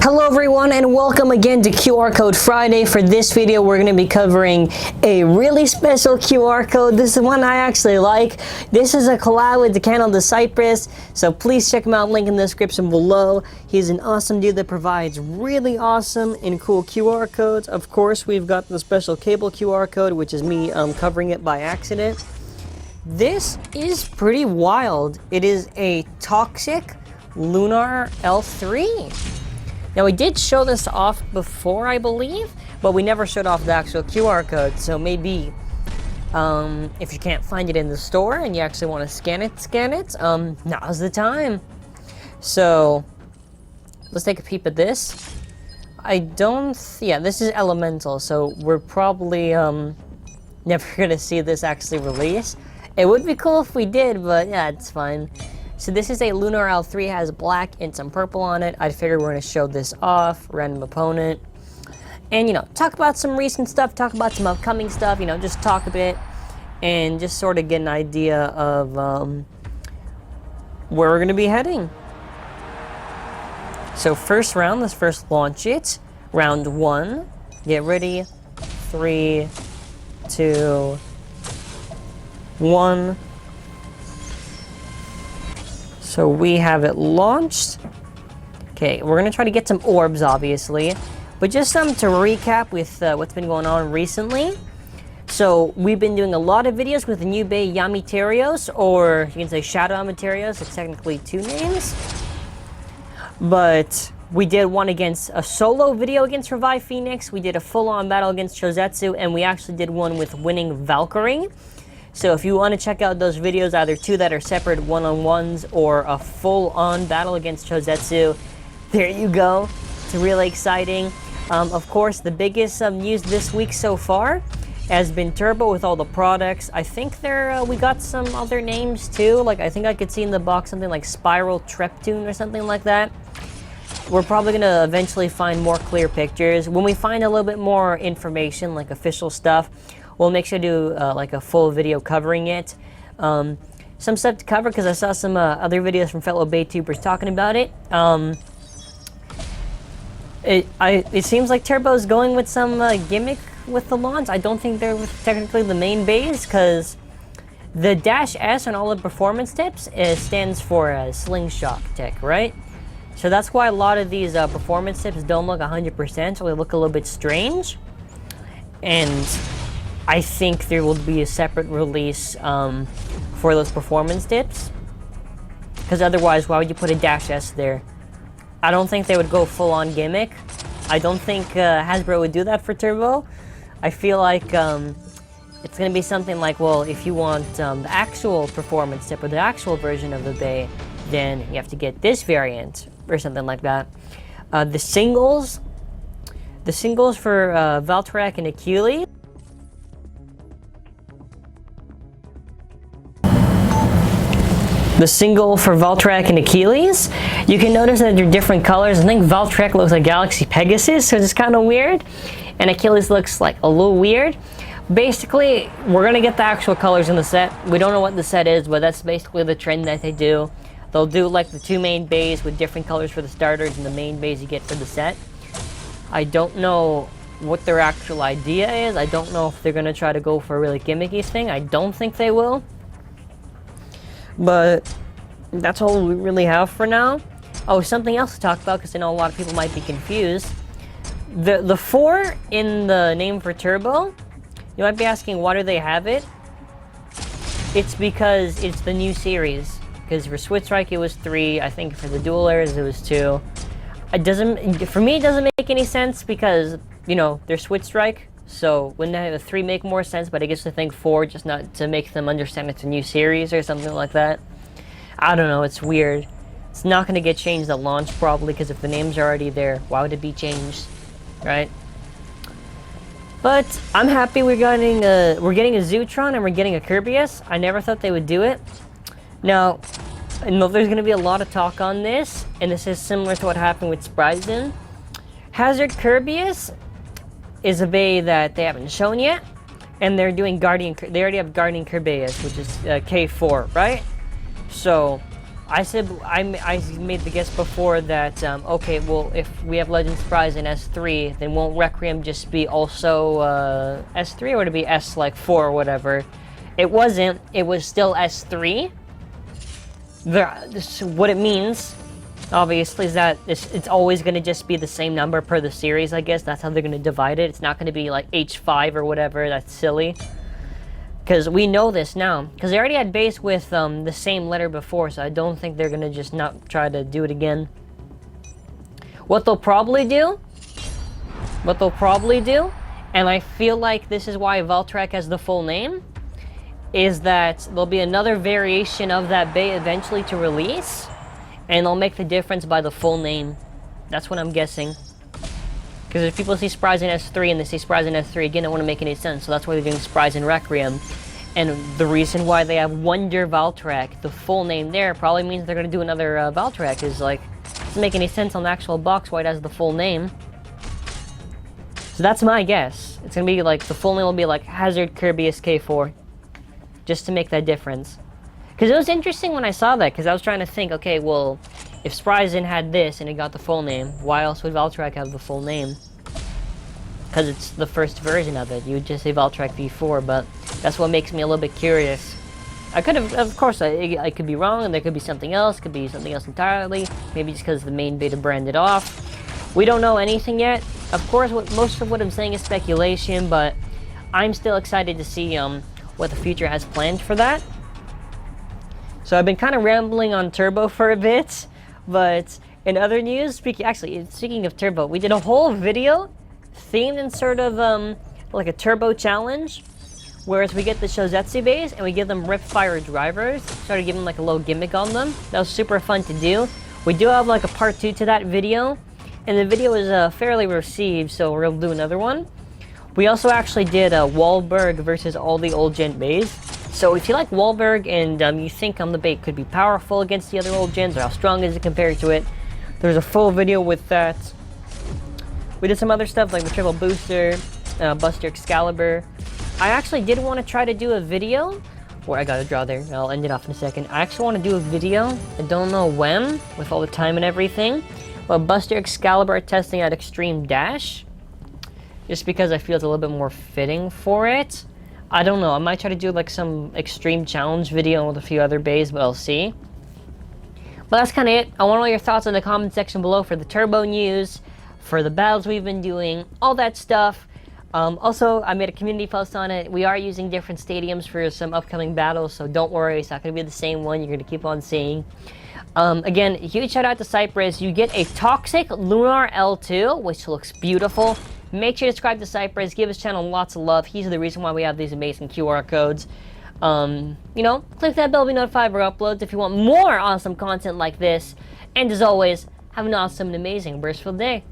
Hello everyone and welcome again to QR Code Friday. For this video we're going to be covering a really special QR code. This is one I actually like. This is a collab with the channel The Cyprus, so please check him out, link in the description below. He's an awesome dude that provides really awesome and cool QR codes. Of course we've got the special cable QR code, which is me covering it by accident. This is pretty wild. It is a toxic Luinor L3. Now we did show this off before, I believe, but we never showed off the actual QR code, so maybe if you can't find it in the store and you actually want to scan it, now's the time. So let's take a peep at this. This is elemental, so we're probably never gonna see this actually release. It would be cool if we did, but yeah, it's fine. So this is a Luinor L3, has black and some purple on it. I figured we're going to show this off, random opponent. And, talk about some recent stuff, talk about some upcoming stuff, just talk a bit. And just sort of get an idea of where we're going to be heading. So first round, let's first launch it. Round 1. Get ready. 3, 2, 1. So we have it launched. Okay, we're gonna try to get some orbs, obviously, but just to recap with what's been going on recently. So we've been doing a lot of videos with the new Bay Yamiterios, or you can say Shadow Yamiterios. It's technically 2 names, but we did one against a solo video against Revive Phoenix. We did a full-on battle against Chouzetsu, and we actually did one with winning Valkyrie. So if you want to check out those videos, either 2 that are separate one-on-ones or a full-on battle against Chouzetsu, there you go. It's really exciting. Of course, the biggest news this week so far has been Turbo with all the products. I think we got some other names too. Like, I think I could see in the box something like Spiral Treptune or something like that. We're probably going to eventually find more clear pictures. When we find a little bit more information, like official stuff, we'll make sure to do like a full video covering it. Some stuff to cover because I saw some other videos from fellow Baytubers talking about it. It seems like Turbo's going with some gimmick with the launch. I don't think they're technically the main base, because the -S on all the performance tips stands for slingshot tech, right? So that's why a lot of these performance tips don't look 100%, so they look a little bit strange. And I think there will be a separate release for those performance tips, because otherwise, why would you put a -S there? I don't think they would go full-on gimmick. I don't think HASBRO would do that for Turbo. I feel like it's going to be something like, well, if you want the actual performance tip or the actual version of the Bay, then you have to get this variant or something like that. The singles for Valtrak and Achilles. The single for Valtrak and Achilles, you can notice that they're different colors. I think Valtrak looks like Galaxy Pegasus, so it's kind of weird, and Achilles looks like a little weird. Basically, we're gonna get the actual colors in the set. We don't know what the set is, but that's basically the trend that they do. They'll do like the 2 main bays with different colors for the starters and the main bays you get for the set. I don't know what their actual idea is. I don't know if they're gonna try to go for a really gimmicky thing. I don't think they will. But that's all we really have for now. Oh, something else to talk about, because I know a lot of people might be confused. The 4 in the name for Turbo, you might be asking, why do they have it? It's because it's the new series. Because for Switch Strike it was 3, I think for the Dual Airs it was 2. For me it doesn't make any sense, because, they're Switch Strike. So wouldn't have a 3 make more sense, but I guess I think 4, just not to make them understand it's a new series or something like that. I don't know, it's weird. It's not going to get changed at launch probably, because if the name's are already there, why would it be changed, right? But I'm happy we're getting a Zootron and we're getting a Kirbyus. I never thought they would do it. Now, I know there's going to be a lot of talk on this, and this is similar to what happened with Spryzen. Hazard Kirbyus is a bay that they haven't shown yet, and they're doing Guardian. They already have Guardian Kirbyus, which is K4, right? So I made the guess before that, okay, well, if we have Legend Spryzen S3, then won't Requiem just be also S3, or to be S, like, 4 or whatever? It wasn't. It was still S3. What it means, obviously, is that it's always going to just be the same number per the series, I guess. That's how they're going to divide it. It's not going to be, like, H5 or whatever. That's silly. Because we know this now. Because they already had base with the same letter before, so I don't think they're going to just not try to do it again. What they'll probably do, and I feel like this is why Valtrak has the full name, is that there'll be another variation of that bay eventually to release, and they'll make the difference by the full name. That's what I'm guessing. Because if people see Spryzen S3 and they see Spryzen S3 again, it wouldn't make any sense. So that's why they're doing Spryzen Requiem. And the reason why they have Wonder Valtrak, the full name there, probably means they're going to do another Valtrak. Is like, it doesn't make any sense on the actual box why it has the full name. So that's my guess. It's going to be like, the full name will be like Hazard Kirby SK4. Just to make that difference. Because it was interesting when I saw that, because I was trying to think, okay, well, if Spryzen had this and it got the full name, why else would Valtrak have the full name? Because it's the first version of it. You would just say Valtrak V4, but that's what makes me a little bit curious. I could have, of course, I could be wrong, and there could be something else. Could be something else entirely. Maybe just because the main beta branded off. We don't know anything yet. Of course, most of what I'm saying is speculation, but I'm still excited to see what the future has planned for that. So I've been kind of rambling on Turbo for a bit, but in other news, speaking of Turbo, we did a whole video themed in sort of like a Turbo challenge, whereas we get the Chouzetsu base and we give them Ripfire drivers, started giving like a little gimmick on them. That was super fun to do. We do have like a part 2 to that video, and the video is fairly received, so we'll do another one. We also actually did Wahlberg versus all the old gen bays. So if you like Wahlberg and you think the bait could be powerful against the other old gens, or how strong is it compared to it, there's a full video with that. We did some other stuff like the Triple Booster, Buster Excalibur. I actually did want to try to do a video, where I gotta draw there, I'll end it off in a second. I actually want to do a video, I don't know when, with all the time and everything, but Buster Excalibur testing at Extreme Dash, just because I feel it's a little bit more fitting for it. I don't know, I might try to do like some extreme challenge video with a few other bays, but I'll see. But that's kind of it. I want all your thoughts in the comment section below for the Turbo news, for the battles we've been doing, all that stuff. Also, I made a community post on it. We are using different stadiums for some upcoming battles, so don't worry, it's not going to be the same one you're going to keep on seeing. Again, huge shout out to Cyprus. You get a Toxic Lunar L2, which looks beautiful. Make sure to subscribe to Cyprus, give his channel lots of love. He's the reason why we have these amazing QR codes. You know, click that bell to be notified for uploads if you want more awesome content like this. And as always, have an awesome and amazing Burstful day.